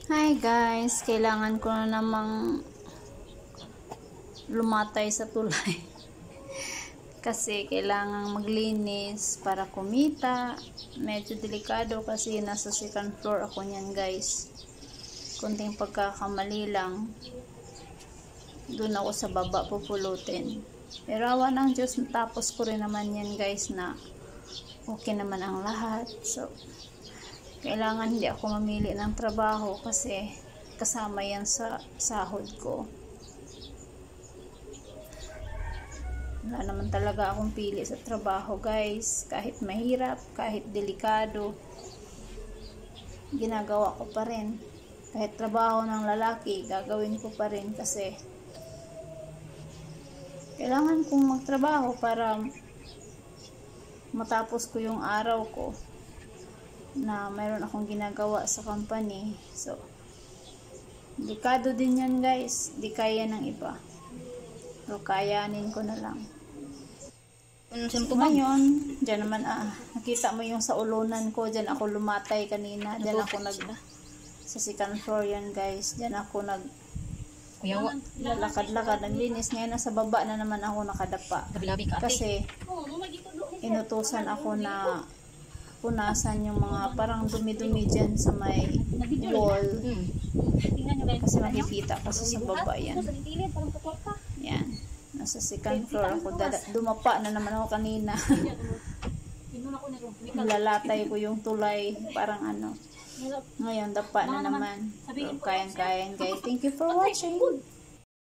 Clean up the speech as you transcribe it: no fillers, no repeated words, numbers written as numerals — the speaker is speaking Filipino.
Hi guys, kailangan ko na namang lumatay sa tulay kasi kailangan maglinis para kumita. Medyo delikado kasi nasa second floor ako niyan guys. Kunting pagkakamali lang, doon ako sa baba pupulutin. Pero awa ng Diyos, tapos ko rin naman yan guys, na okay naman ang lahat. So kailangan hindi ako mamili ng trabaho kasi kasama yan sa sahod ko. Wala naman talaga akong pili sa trabaho guys. Kahit mahirap, kahit delikado, ginagawa ko pa rin. Kahit trabaho ng lalaki, gagawin ko pa rin kasi kailangan kong magtrabaho para matapos ko yung araw ko na mayroon akong ginagawa sa company. So delikado din yan guys, di kaya ng iba, so kayanin ko na lang. Ngayon dyan naman, nakita mo yung sa ulunan ko, dyan ako lumatay kanina, dyan ako sa second floor yan guys, dyan ako lalakad-lakad, naglinis. Ngayon nasa baba na naman ako nakadapa kasi inutusan ako na punasan yung mga parang dumi-dumi dyan sa may wall kasi makikita kasi sa baba yan. Yan, nasa second floor ako, dumapa na naman ako kanina. Nilalatay ko yung tulay, parang ngayon dapa na naman. So, kayang-kayang guys. Thank you for watching.